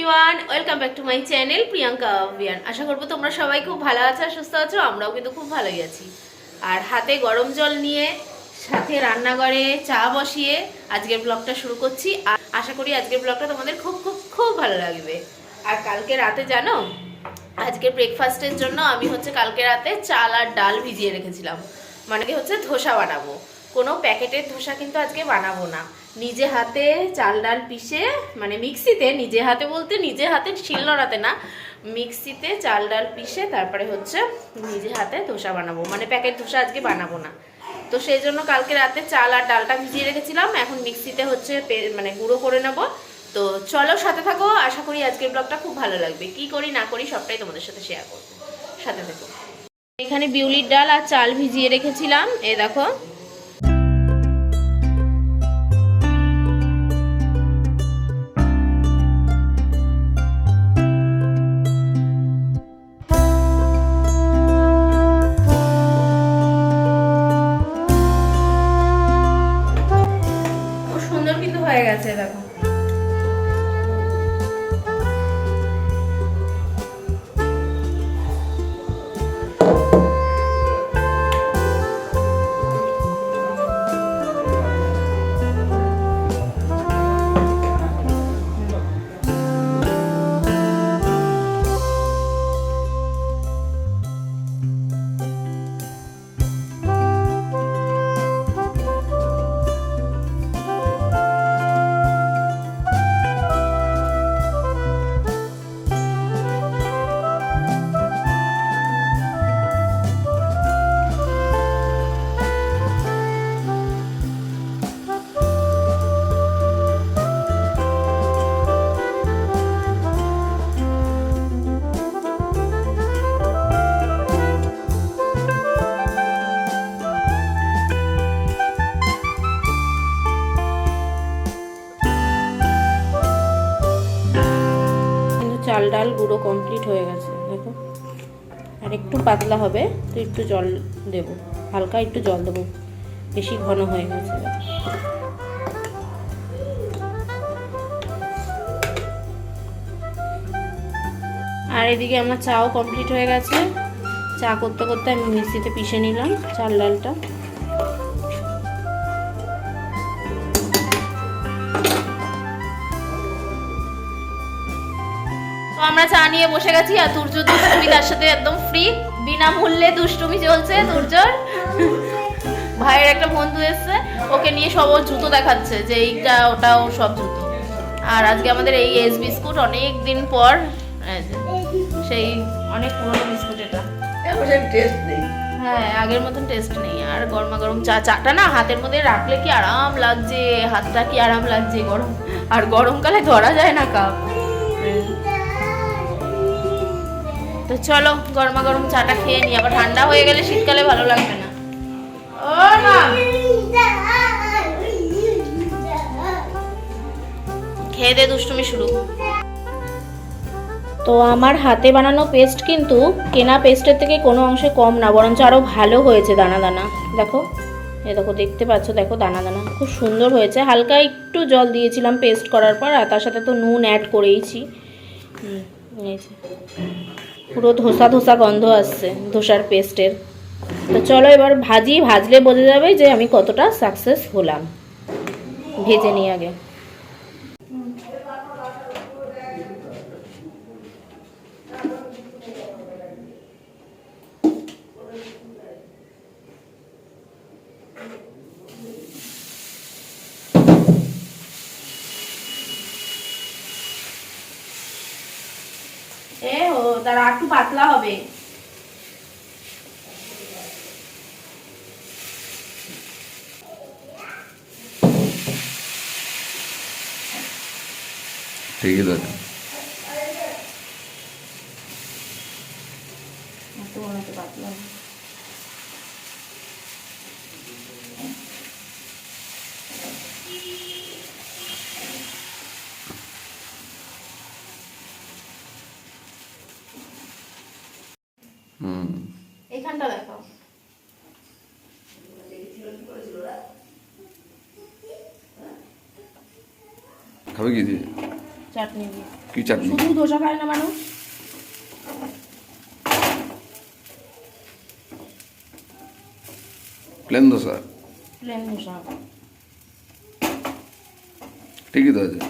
Everyone, welcome back to my channel Priyanka Abhiyan. আশা করবো তোমরা সবাই খুব ভালো আছো, সুস্থ আছো। আমরাও কিন্তু খুব ভালোই আছি। আর হাতে গরম জল নিয়ে সাথে রান্নাঘরে চা বসিয়ে আজকের ব্লগটা শুরু করছি। আর আশা করি আজকের ব্লগটা তোমাদের খুব খুব খুব ভালো লাগবে। আর কালকে রাতে জানো, আজকে ব্রেকফাস্টের জন্য আমি কালকে রাতে চাল আর ডাল ভিজিয়ে রেখেছিলাম। মানে ধোসা বানাবো। কোনো প্যাকেটের ধোসা কিন্তু আজকে বানাবো না, নিজে হাতে চাল ডাল পিষে, মানে মিক্সিতে, নিজে হাতে বলতে নিজে হাতে শিলনোড়াতে না, মিক্সিতে চাল ডাল পিষে তারপরে নিজে হাতে ধোসা বানাবো। মানে প্যাকেট ধোসা আজকে বানাবো না। তো সেই জন্য কালকে রাতে চাল আর ডালটা ভিজিয়ে রেখেছিলাম, এখন মিক্সিতে মানে গুঁড়ো করে নেবো। তো চলো সাথে থাকো, আশা করি আজকের ব্লগটা খুব ভালো লাগবে। কি করি না করি সবটাই তোমাদের সাথে শেয়ার করবো, সাথে থাকো। এখানে বিউলির ডাল আর চাল ভিজিয়ে রেখেছিলাম, এ দেখো। খুব সুন্দর কিন্তু হয়ে গেছে, দেখো। চাল ডাল গুঁড়ো কমপ্লিট হয়ে গেছে, দেখো। আর একটু পাতলা হবে, তো একটু জল দেব, হালকা একটু জল দেবো, বেশি ঘন হয়ে গেছে। আর এদিকে আমার চাও কমপ্লিট হয়ে গেছে। চা করতে করতে আমি মিক্সিতে পিষে নিলাম চাল ডালটা। তো আমরা চা নিয়ে বসে গেছি, আর তুর্য দুষ্টুমি তার সাথে একদম ফ্রি, বিনামূল্যে দুষ্টুমি চলছে তুর্যর। ভাইয়ের একটা বন্ধু এসছে, ওকে নিয়ে সব ওর জুতো দেখাচ্ছে, যে এইটা ওটা ওর সব জুতো। আর আজকে আমাদের এই এস বিস্কুট অনেক দিন পর, সেই অনেক পুরনো বিস্কুট এটা। টেস্ট নেই, হ্যাঁ, আগের মতন টেস্ট নেই। আর গরমা গরম চাটা না হাতের মধ্যে রাখলে কি আরাম লাগছে, হাতটা কি আরাম লাগছে গরম। আর গরমকালে ধরা যায় না কাপ। তো চলো গরমা গরম চাটা খেয়ে নি, আবার ঠান্ডা হয়ে গেলে শীতকালে ভালো লাগবে না। ও মা, খেয়ে দে, দুষ্টুমি শুরু। তো আমার হাতে বানানো পেস্ট কিন্তু কেনা পেস্টের থেকে কোনো অংশে কম না, বরঞ্চ আরও ভালো হয়েছে। দানা দানা দেখো, এ দেখো, দেখতে পাচ্ছ, দেখো দানা দানা খুব সুন্দর হয়েছে। হালকা একটু জল দিয়েছিলাম পেস্ট করার পর, আর তার সাথে তো নুন অ্যাড করেইছি। পুরো ধোসা ধোসা গন্ধ আসছে ধোসার পেস্টের। তো চলো এবার ভাজলে বোঝা যাবে যে আমি কতটা সাকসেস হলাম। ভেজে নিই আগে। তারা একটু পাতলা হবে। ঠিকই দাদা। পাতলা হবে। এখানটা দেখাও। খাবে কি দিয়ে? চাটনি দিয়ে। কি চাটনি? শুধু ধোসা খায় না মানুষ। Plain dosa plain dosa. ঠিকই তো আছে।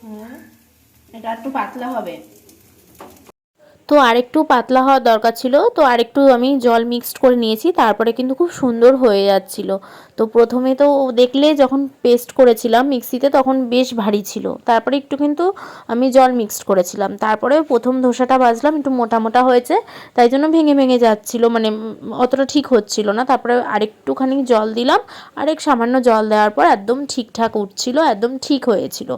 হ্যাঁ, এটা একটু পাতলা হবে। তো আরেকটু পাতলা হওয়ার দরকার ছিল, তো আরেকটু আমি জল মিক্সড করে নিয়েছি, তারপরে কিন্তু খুব সুন্দর হয়ে যাচ্ছিল। তো প্রথমে তো দেখলে যখন পেস্ট করেছিলাম মিক্সিতে তখন বেশ ভারী ছিল, তারপরে একটু কিন্তু আমি জল মিক্সড করেছিলাম, তারপরে প্রথম ধোসাটা ভাজলাম একটু মোটা মোটা হয়েছে, তাই জন্য ভেঙে ভেঙে যাচ্ছিল, মানে অতটা ঠিক হচ্ছিল না। তারপরে আরেকটুখানি জল দিলাম, আরেক সামান্য জল দেওয়ার পর একদম ঠিকঠাক উঠছিল, একদম ঠিক হয়েছিল।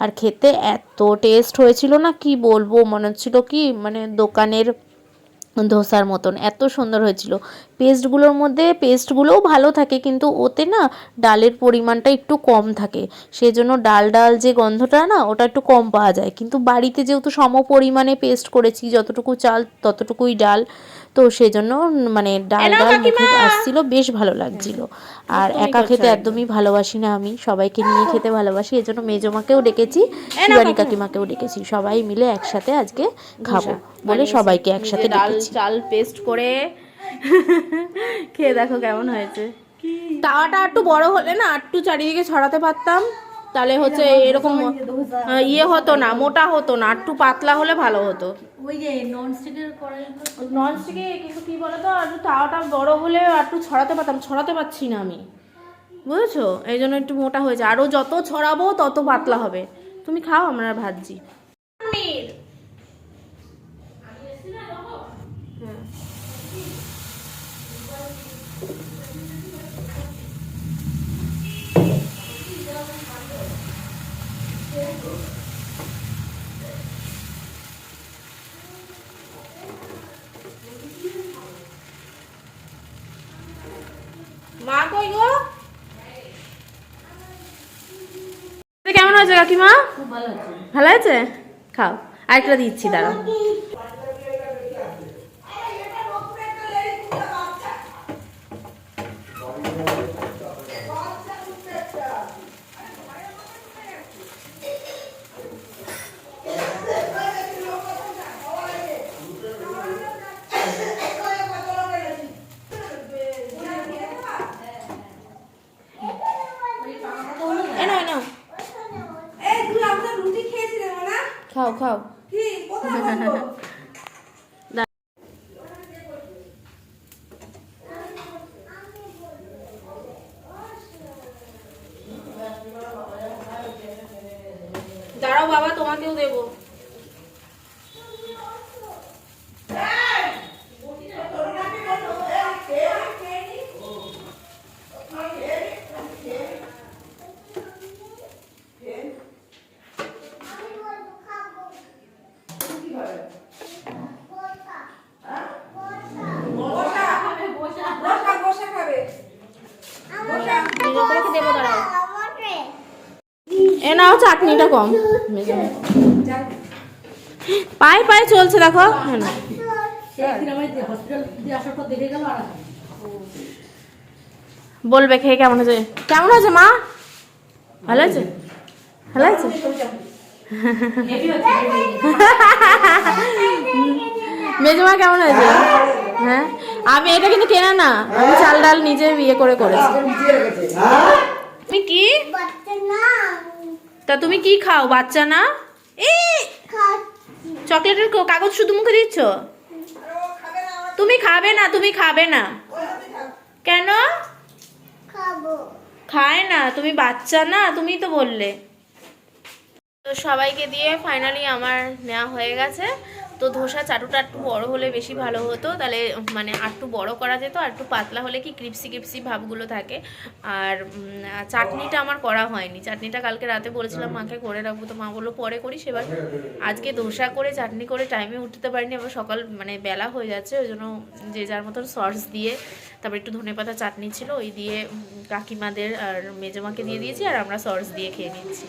আর খেতে এত টেস্ট হয়েছিল না, কি বলবো, মনে হচ্ছিল কি মানে দোকানের ধোসার মতন, এত সুন্দর হয়েছিল। পেস্টগুলোর মধ্যে পেস্টগুলোও ভালো থাকে, কিন্তু ওতে না ডালের পরিমাণটা একটু কম থাকে, সেজন্য ডাল ডাল যে গন্ধটা না ওটা একটু কম পাওয়া যায়। কিন্তু বাড়িতে যেহেতু সম পরিমাণে পেস্ট করেছি, যতটুকু চাল ততটুকুই ডাল, তো সেজন্য মানে ডাল ডাল মুখে আসছিল, বেশ ভালো লাগছিল। আর একা খেতে একদমই ভালোবাসি না আমি, সবাইকে নিয়ে খেতে ভালোবাসি, এজন্য মেজমাকেও ডেকেছি, শিবানী কাকিমাকেও ডেকেছি, সবাই মিলে একসাথে আজকে খাবো বলে সবাইকে একসাথে ডেকেছি। চাল পেস্ট করে খেয়ে দেখো কেমন হয়েছে। তাওয়াটা একটু বড় হলে না একটু চারিদিকে ছড়াতে পারতাম, তাহলে হচ্ছে এরকম ইয়ে হতো না, মোটা হতো না, একটু পাতলা হলে ভালো হতো। ওই যে ননস্টিকের কড়াই, ননস্টিকে কিন্তু কি বলতো, একটু তাওয়াটা বড় হলে একটু ছড়াতে পারতাম, ছড়াতে পারছি না আমি, বুঝেছো, এই জন্য একটু মোটা হয়েছে। আরো যত ছড়াবো তত পাতলা হবে। তুমি খাও, আমরা ভাজছি। মা কই গো? কেমন হয়েছে কাকিমা? খুব ভালো আছে। ভালো আছে, খাও, আরেকটা দিচ্ছি, দাঁড়াও। এনো এনো, খাও খাও। দাঁড়াও বাবা, তোমাকেও দেবো। দেবো, দাঁড়াও। এ নাও, চাটনিটা কম, পায়ে পায়ে চলছে দেখো। হ্যাঁ না, সেদিন আমি হসপিটাল দিয়ে আসার পর দেখে গেল আর বলবে খেয়ে কেমন হয়েছে। কেমন হয়েছে মা? ভালো আছে, ভালো আছে। মেজমা কেমন হয়েছে? হ্যাঁ, আমি এটা কিন্তু কেনা না, আমি চাল ডাল নিজে বিয়ে করে করেছি। তুমি কি তা তুমি কি খাও? বাচ্চা না? এই চকলেটের কাগজ শুধু মুখে দিচ্ছ? তুমি খাবে না, তুমি খাবে না কেন? খায় না, তুমি বাচ্চা না, তুমি তো বললে। তো সবাইকে দিয়ে ফাইনালি আমার নেওয়া হয়ে গেছে। তো ধোসা চাটুটা একটু বড় হলে বেশি ভালো হতো, তাহলে মানে একটু বড় করা যেত, আর একটু পাতলা হলে কি ক্রিপসি ক্রিপসি ভাবগুলো থাকে। আর চাটনিটা আমার করা হয়নি, চাটনিটা কালকে রাতে বলেছিলাম মাকে করে রাখবো, তো মা বললো পরে করিস। এবার আজকে ধোসা করে চাটনি করে টাইমে উঠতে পারিনি, আবার সকাল মানে বেলা হয়ে যাচ্ছে, ওই জন্য যে যার মতন সস দিয়ে, তারপর একটু ধনেপাতা চাটনি ছিল ওই দিয়ে কাকিমাদের আর মেজমাকে দিয়ে দিয়েছি, আর আমরা সস দিয়ে খেয়ে নিচ্ছি।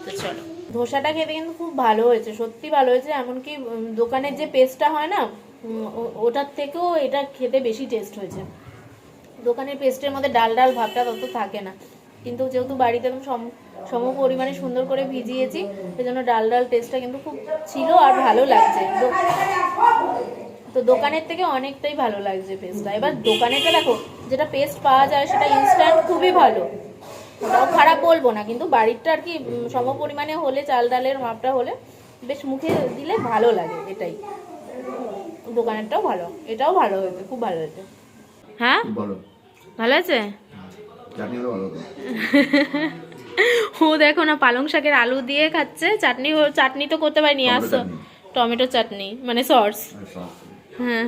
তো চলো, ধোসাটা খেতে কিন্তু খুব ভালো হয়েছে, সত্যি ভালো হয়েছে। এমনকি দোকানের যে পেস্টটা হয় না, ওটার থেকেও এটা খেতে বেশি টেস্ট হয়েছে। দোকানের পেস্টের মধ্যে ডাল ডাল ভাবটা তত থাকে না, কিন্তু যেহেতু বাড়িতে একদম সম পরিমাণে সুন্দর করে ভিজিয়েছি, সেই জন্য ডাল ডাল টেস্টটা কিন্তু খুব ছিল আর ভালো লাগছে। তো দোকানের থেকে অনেকটাই ভালো লাগছে পেস্টটা। এবার দোকানেরটা দেখো, যেটা পেস্ট পাওয়া যায় সেটা ইনস্ট্যান্ট খুবই ভালো, ওটাও খারাপ বলবো না, কিন্তু বাড়িরটা আর কি সম পরিমাণে হলে, চাল ডালের মাপটা হলে বেশ মুখে দিলে ভালো লাগে, এটাই। দোকানেরটাও ভালো, এটাও ভালো হয়েছে, খুব ভালো হয়েছে। হ্যাঁ ভালো ভালো আছে। চাটনিও ভালো। ও দেখো না, পালং শাকের আলু দিয়ে খাচ্ছে। চাটনি তো করতে পারিনি, আসো টমেটো চাটনি মানে সস। হ্যাঁ,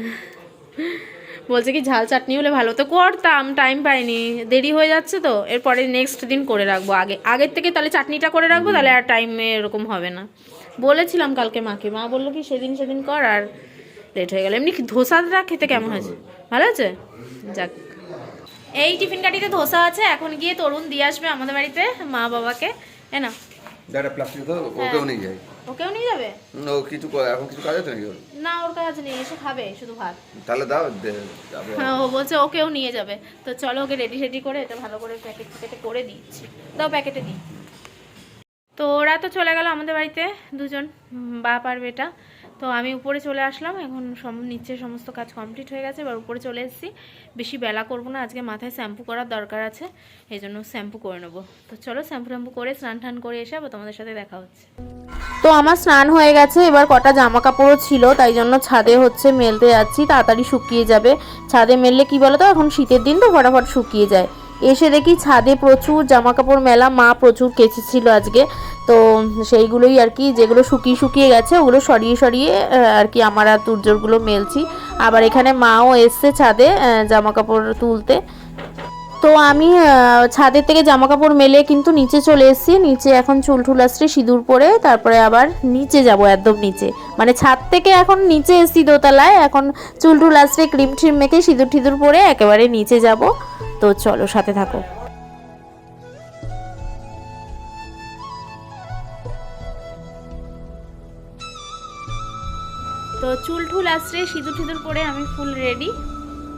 বলছে কি ঝাল চাটনি হলে ভালো, তো করতাম, টাইম পাইনি, দেরি হয়ে যাচ্ছে, তো এরপরে নেক্সট দিন করে রাখবো। আগের থেকে তাহলে চাটনিটা করে রাখবো, তাহলে আর টাইমে এরকম হবে না। বলেছিলাম কালকে মাকে, মা বললো কি সেদিন কর, আর লেট হয়ে গেল। এমনি ধোসাটা খেতে কেমন হয়েছে? ভালো আছে, যাক। এই টিফিন কাটিতে ধোসা আছে, এখন গিয়ে তরুণ দিয়ে আসবে আমাদের বাড়িতে মা বাবাকে। না দাঁড়া প্লাস্টিক তো ওকেও নিয়ে যাই। ওকেও নিয়ে যাবে? ও কিছু এখন কিছু কাজ আছে নাকি ওর? না, ওর কাজ নেই, এসে খাবে শুধু ভাত। তাহলে দাও যাবে। হ্যাঁ, ও বলছে ওকেও নিয়ে যাবে। তো চলো, ওকে রেডি করে এটা ভালো করে প্যাকেটে করে দিচ্ছি। দাও প্যাকেটে দিই। তো ওরা তো চলে গেল আমাদের বাড়িতে, দুজন, বাপ আর বেটা। তো আমি উপরে চলে আসলাম, এখন নিচে সমস্ত কাজ কমপ্লিট হয়ে গেছে, এবার উপরে চলে এসেছি। বেশি বেলা করবো না, আজকে মাথায় শ্যাম্পু করার দরকার আছে, এই জন্য শ্যাম্পু করে নেবো। তো চলো, শ্যাম্পু করে স্নান টান করে এসে আবার তোমাদের সাথে দেখা হচ্ছে। তো আমার স্নান হয়ে গেছে, এবার কটা জামা কাপড়ও ছিল, তাই জন্য ছাদে মেলতে যাচ্ছি, তাড়াতাড়ি শুকিয়ে যাবে। ছাদে মেললে কি বলো তো, এখন শীতের দিন তো ফটাফট শুকিয়ে যায়। এসে দেখি ছাদে প্রচুর জামা কাপড় মেলা, মা প্রচুর কেচেছিল আজকে, তো সেইগুলোই আর কি, যেগুলো শুকিয়ে গেছে ওগুলো সরিয়ে আর কি আমার আর তুর্যরগুলো মেলছি। আবার এখানে মাও এসছে ছাদে জামা কাপড় তুলতে। তো আমি ছাদের থেকে জামা কাপড় মেলে কিন্তু নিচে চলে এসেছি। নিচে এখন চুল আশ্রে সিঁদুর পরে তারপরে আবার নিচে যাব, একদম নিচে, মানে ছাদ থেকে এখন নিচে এসেছি দোতলায়। এখন চুল আশ্রে ক্রিম ট্রিম মেখে সিঁদুর পরে একেবারে নিচে যাব। তো চলো, সাথে থাকো। তো চুল আশ্রে সিঁদুর পরে আমি ফুল রেডি।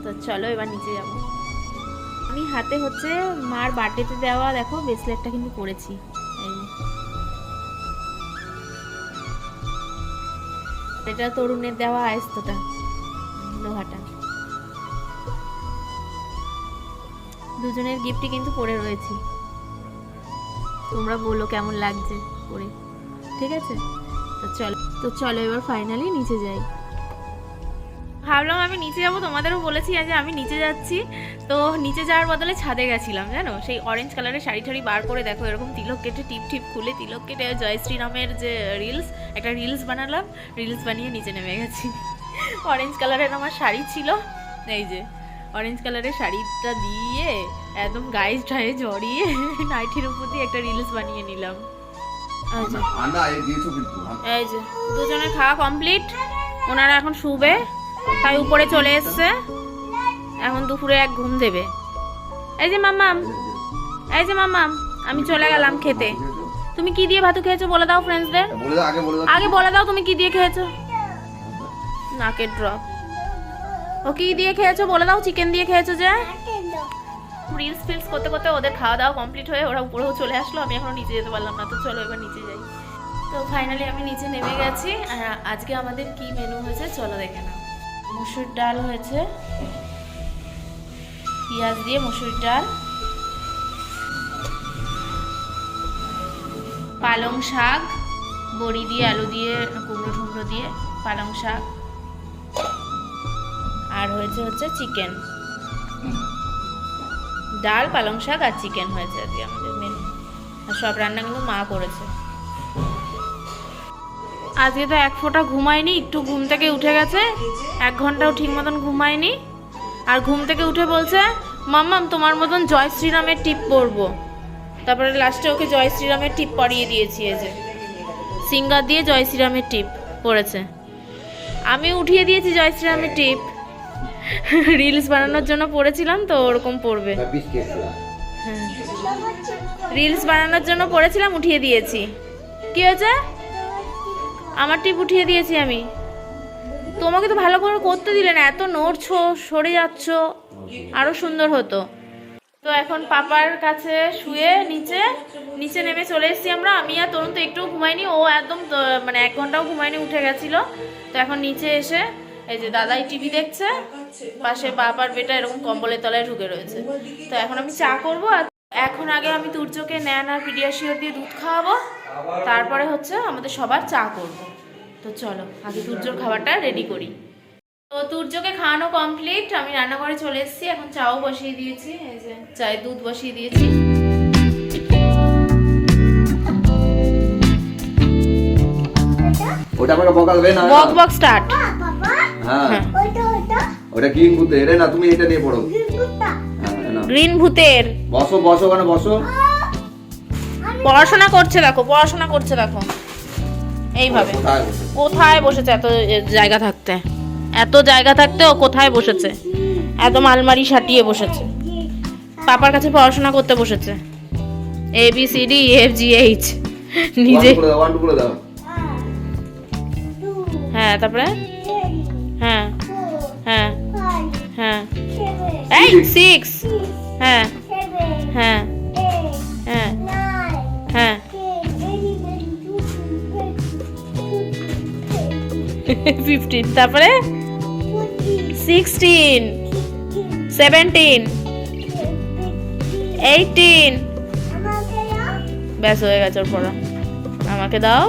তো চলো এবার নিচে যাব। আমি হাতে হচ্ছে মার বার্থডেতে দেওয়া, দেখো ব্রেসলেটটা কিন্তু পরেছি, এই এটা তরুণের দেওয়া আয়স্তটা, লোহাটা। দুজনের গিফটই কিন্তু পরে রয়েছি। তোমরা বলো কেমন লাগছে পরে, ঠিক আছে? তো চলো এবার ফাইনালি নিচে যাই। ভাবলাম আমি নিচে যাবো, তোমাদেরও বলেছি যে আমি নিচে যাচ্ছি। তো নিচে যাওয়ার বদলে ছাদে গেছিলাম, জানো, সেই অরেঞ্জ কালারের শাড়ি ঠাড়ি বার করে, দেখো এরকম তিলক কেটে টিপ খুলে তিলক কেটে জয়শ্রী নামের যে একটা রিলস বানালাম, রিলস বানিয়ে নিচে নেমে গেছি। অরেঞ্জ কালারের আমার শাড়ি ছিল, এই যে অরেঞ্জ কালারের শাড়িটা দিয়ে একদম গায়ে ঠায়ে জড়িয়ে নাইটির উপর দিয়ে একটা রিলস বানিয়ে নিলাম। এই যে দুজনের খাওয়া কমপ্লিট, ওনারা এখন শুবে, তাই উপরে চলে এসছে। এখন দুপুরে এক ঘুম দেবে। এই যে মাম্মাম, আমি চলে গেলাম খেতে। তুমি কি দিয়ে ভাতু খেয়েছো বলে দাও ফ্রেন্ডসদের, আগে বলে দাও তুমি কি দিয়ে খেয়েছো। নাকের ড্রপ। ও কি দিয়ে খেয়েছো বলে দাও, চিকেন দিয়ে খেয়েছো যে। রিলস ফিলস করতে ওদের খাওয়া দাওয়া কমপ্লিট হয়ে ওরা উপরেও চলে আসলো, আমি এখনো নিচে যেতে পারলাম না। তো চলো এবার নিচে যাই। তো ফাইনালি আমি নিচে নেমে গেছি। আর আজকে আমাদের কি মেনু হয়েছে চলো দেখে নাও। মসুর ডাল হয়েছে, পেঁয়াজ দিয়ে মসুর ডাল, পালং শাক, বড়ি দিয়ে আলু দিয়ে কুমড়ো টুমড়ো দিয়ে পালং শাক, আর হচ্ছে চিকেন। ডাল, পালং শাক আর চিকেন হয়েছে আজকে আমাদের মেনু। আর সব রান্না কিন্তু মা করেছে। আজকে তো এক ফোঁটা ঘুমায়নি, একটু ঘুম থেকে উঠে গেছে, 1 ঘন্টাও ঠিক মতন ঘুমায়নি। আর ঘুম থেকে উঠে বলছে মাম্মাম তোমার মতন জয় শ্রীরামের টিপ পরবো। তারপরে লাস্টে ওকে জয় শ্রীরামের টিপ পরিয়ে দিয়েছি, এই যে সিঙ্গার দিয়ে জয় শ্রীরামের টিপ পরেছে। আমি উঠিয়ে দিয়েছি জয় শ্রীরামের টিপ, রিলস বানানোর জন্য পড়েছিলাম, তো ওরকম পড়বে। হ্যাঁ, রিলস বানানোর জন্য পড়েছিলাম, উঠিয়ে দিয়েছি। কি হয়েছে? আমার টিপ উঠিয়ে দিয়েছি আমি। তোমাকে তো ভালো করে করতে দিলে না, এত নড়ছো, সরে যাচ্ছ, আরো সুন্দর হতো। তো এখন পাপার কাছে শুয়ে নিচে নিচে নেমে চলে এসেছি আমরা। আমি আর তরুণ তো একটু ঘুমাইনি, ও একদম মানে 1 ঘন্টাও ঘুমায়নি, উঠে গেছিল। তো এখন নিচে এসে এই যে দাদাই টিভি দেখছে, পাশে পাপার বেটা এরকম কম্বলের তলায় ঢুকে রয়েছে। তো এখন আমি চা করব। আর এখন আগে আমি তুর্যকে ন্যান আর পিডিয়াশিওর দিয়ে দুধ খাওয়াবো, তারপরে হচ্ছে আমাদের সবার চা করব। তো চলো আগে তুর্যর খাবারটা রেডি করি। তো তুর্যকে খাওয়ানো কমপ্লিট, আমি রান্নাঘরে চলে এসেছি। এখন চাও বসিয়ে দিয়েছি, এই যে চায়ের দুধ বসিয়ে দিয়েছি। ওটা আমাকে বকালবে না। বক বক স্টার্ট। হ্যাঁ ওটা গ্রিন ভূতে রে না, তুমি এটা নিয়ে পড়ো। হ্যাঁ না, গ্রিন ভূতের বসো বসো ওখানে বসো। পড়াশোনা করছে দেখো, পড়াশোনা করছে দেখো, এইভাবে। কোথায় বসে? কোথায় বসেছে এত জায়গা থাকতে? এত জায়গা থাকতে ও কোথায় বসেছে? একদম আলমারি সাটিয়ে বসেছে, পাপার কাছে পড়াশোনা করতে বসেছে। ABCDEFGH নিজে। ওয়ান টু করে দাও। হ্যাঁ তারপরে হ্যাঁ হ্যাঁ হ্যাঁ এই 6 হ্যাঁ হ্যাঁ হ্যাঁ হ্যাঁ 15 তারপরে 16 17 18 ব্যাস হয়ে গেছে ওর পড়া। আমাকে দাও।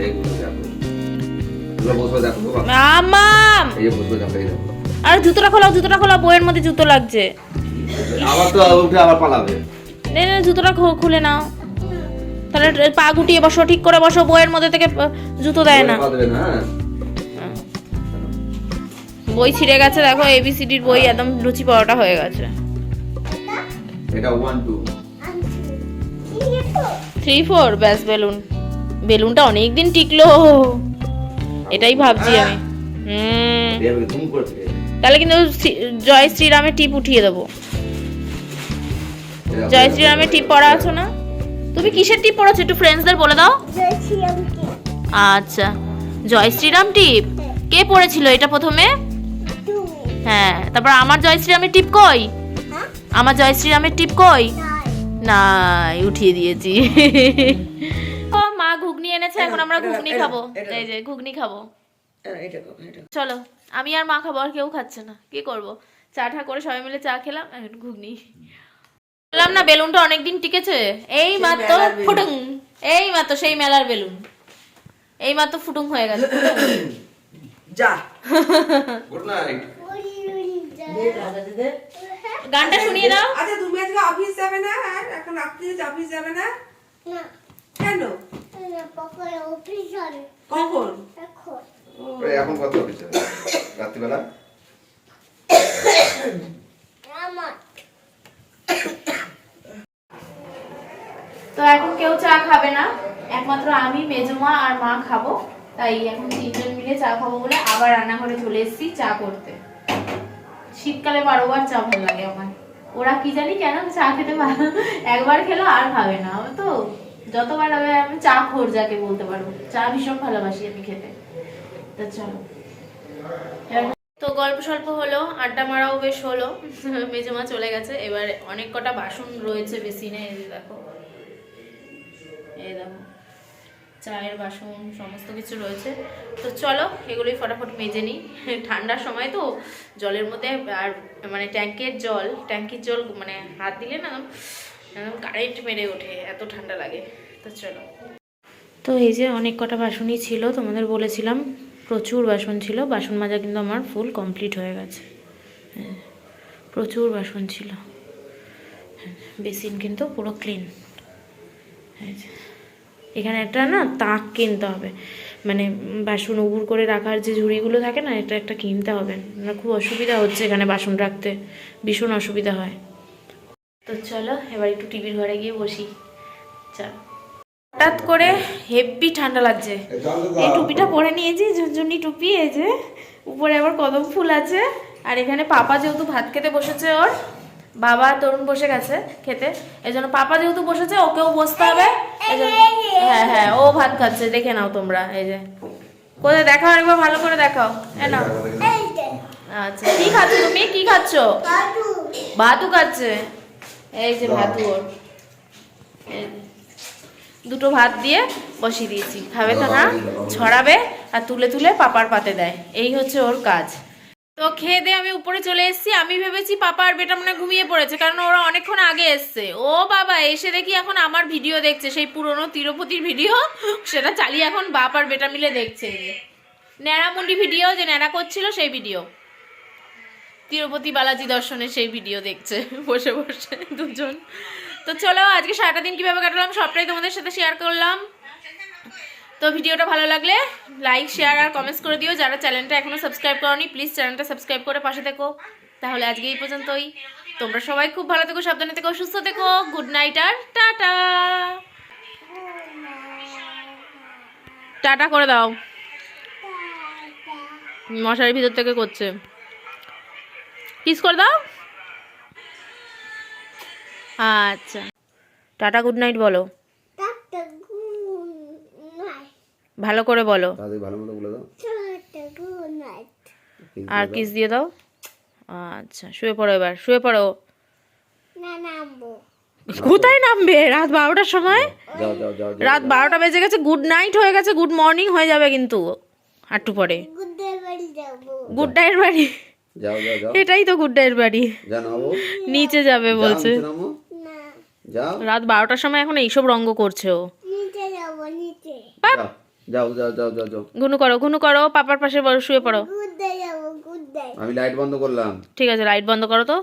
এইগুলো দেখো, এগুলো বসে দেখো বাবা। মামাম এই যে বসে দেখো, এই দেখো। আর জুতোটা খোলাও, বইয়ের মধ্যে জুতো লাগছে। আবার তো উঠে আবার পালাবে। নে জুতোটা খুলে নাও, তাহলে পা গুটিয়ে বসো, ঠিক করে বসো, বইয়ের মধ্যে থেকে জুতো দেয় না। পা দেবে না, হ্যাঁ। বই ছিঁড়ে গেছে দেখো, ABCDর বই একদম লুচি পরোটা হয়ে গেছে। এটা 1 2 3 4 ব্যাস বেলুনটা অনেকদিন টিকলো, এটাই ভাবছি আমি। দেবে তুমি করতে। তাহলে কিন্তু জয় শ্রীরামের টিপ উঠিয়ে দেবো। জয় শ্রীরামের টিপ পড়া আছো না? তুমি কিসের টিপ পড়াছো একটু ফ্রেন্ডসদের বলে দাও। আচ্ছা, জয় শ্রীরাম টিপ কে পড়েছিল এটা প্রথমে? হ্যাঁ, তারপর আমার জয় শ্রীরামের টিপ কই? আমার জয় শ্রীরামের টিপ কই? নাই, উঠিয়ে দিয়েছি। ও মা ঘুগনি এনেছে, এখন আমরা ঘুগনি খাবো। এই যে ঘুগনি খাবো। চলো, আমি আর মা খাবো, আর কেউ খাচ্ছে না। কি করব, চা ঠা করে সবাই মিলে চা খেলাম, এখন ঘুগনি। বললাম না বেলুনটা অনেকদিন টিকেছে। এই মাত্র ফুটুং, এই মাত্র সেই মেলার বেলুন, এই মাত্র ফুটুং হয়ে গেছে। যা গুড নাইট। গানটা শুনিয়ে দাও। আচ্ছা তুমি আজকে অফিস যাবে না? আর এখন অফিস যাবে না কেন? কখন? এখন কত অফিস যাবে? রাত্রিবেলা? তো এখন কেউ চা খাবে না, একমাত্র আমি, মেজমা আর মা খাবো। তাই এখন 3জন মিলে চা খাবো বলে আবার রান্নাঘরে চলে এসেছি চা করতে। শীতকালে 12 বার চা ভালো লাগে আমার। ওরা কি জানি কেন চা খেতে ভালো, একবার খেলো আর খাবে না। আমি তো যতবার হবে, আমি চা খোর যাকে বলতে পারবো, চা ভীষণ ভালোবাসি আমি খেতে। তো চলো, তো গল্প স্বল্প হলো, আড্ডা মারাও বেশ হলো। মেজমা চলে গেছে, এবার অনেক কটা বাসন রয়েছে বেসিনে। এই দেখো, এই দেখো চায়ের বাসন সমস্ত কিছু রয়েছে। তো চলো এগুলোই ফটাফট মেজে নিই। ঠান্ডার সময় তো জলের মধ্যে, আর মানে ট্যাঙ্কির জল মানে হাত দিলে না একদম কারেন্ট মেরে ওঠে, এত ঠান্ডা লাগে। তো চলো, তো এই যে অনেক কটা বাসনই ছিল, তোমাদের বলেছিলাম প্রচুর বাসন ছিল। বাসন মাজা কিন্তু আমার ফুল কমপ্লিট হয়ে গেছে। প্রচুর বাসন ছিল, বেসিন কিন্তু পুরো ক্লিন। এখানে একটা না তাক কিনতে হবে, মানে বাসন উবুর করে রাখার যে ঝুড়িগুলো থাকে না, এটা একটা কিনতে হবে। না খুব অসুবিধা হচ্ছে এখানে বাসন রাখতে, ভীষণ অসুবিধা হয়। তো চলো এবার একটু টিভির ঘরে গিয়ে বসি। চলো, হঠাৎ করে হেভি ঠান্ডা লাগছে। এই টুপিটা পরে নিয়েছি, ঝুনঝুনি টুপি। এই যে উপরে আবার কদম ফুল আছে। আর এখানে পাপা যেহেতু ভাত খেতে বসেছে, ওর বাবা আর তরুণ বসে গেছে খেতে, এই জন্য পাপা যেহেতু বসেছে ওকেও বসতে হবে। হ্যাঁ হ্যাঁ, ও ভাত খাচ্ছে, দেখে নাও তোমরা। এই যে কোথায় দেখাও, একবার ভালো করে দেখাও। নাও, আচ্ছা কি খাচ্ছ তুমি, কি খাচ্ছ? ভাতু খাচ্ছে, এই যে ভাতু ওর। এই যে, দুটো ভাত দিয়ে বসিয়ে দিয়েছি, খাবে তো না, ছড়াবে আর তুলে তুলে পাপার পাতে দেয়, এই হচ্ছে ওর কাজ। তো খেয়ে দিয়ে আমি উপরে চলে এসেছি। আমি ভেবেছি পাপা আর বেটা মনে ঘুমিয়ে পড়েছে, কারণ ওরা অনেকক্ষণ আগে এসছে। ও বাবা, এসে দেখি এখন আমার ভিডিও দেখছে, সেই পুরনো তিরুপতির ভিডিও, সেটা চালিয়ে এখন বাপ আর বেটা মিলে দেখছে। ন্যাড়ামুন্ডি ভিডিও, যে ন্যাড়া করছিল সেই ভিডিও, তিরুপতি বালাজি দর্শনের সেই ভিডিও দেখছে বসে বসে দুজন। তো চলো, আজকে সারাটা দিন কিভাবে কাটালাম সবটাই তোমাদের সাথে শেয়ার করলাম। তো ভিডিওটা ভালো লাগলে লাইক, শেয়ার আর কমেন্টস করে দিও। যারা চ্যানেলটা এখনো সাবস্ক্রাইব করোনি, প্লিজ চ্যানেলটা সাবস্ক্রাইব করে পাশে থেকো। তাহলে আজকে এই পর্যন্তই। তোমরা সবাই খুব ভালো থেকো, সাবধানে থেকো, সুস্থ থেকো। গুড নাইট আর টাটা। টাটা করে দাও, মশারির ভিতর থেকে করছে। কিস করে দাও। আচ্ছা, টাটা গুড নাইট বলো, ভালো করে বলো, তাদের ভালো মতো বলে দাও। আর কিস দিয়ে দাও। আচ্ছা, শুয়ে পড়ো, এবার শুয়ে পড়ো। কোথায় নামবে? রাত 12টার সময়, যাও যাও যাও যাও। রাত 12টা বেজে গেছে, গুড নাইট হয়ে গেছে, গুড মর্নিং হয়ে যাবে কিন্তু একটু পরে। গুড নাইট বাড়ি, যাও যাও যাও। এটাই তো গুড নাইট বাড়ি। জানাবো নিচে যাবে বলছে, যাও রাত 12টার সময় এখন এইসব রঙ্গ করছে ও। যাও যাও যাও যাও যাও যাও। ঘুনু করো, ঘুনু করো, পাপার পাশে শুয়ে পড়ো। আমি লাইট বন্ধ করলাম। ঠিক আছে, লাইট বন্ধ করো তো।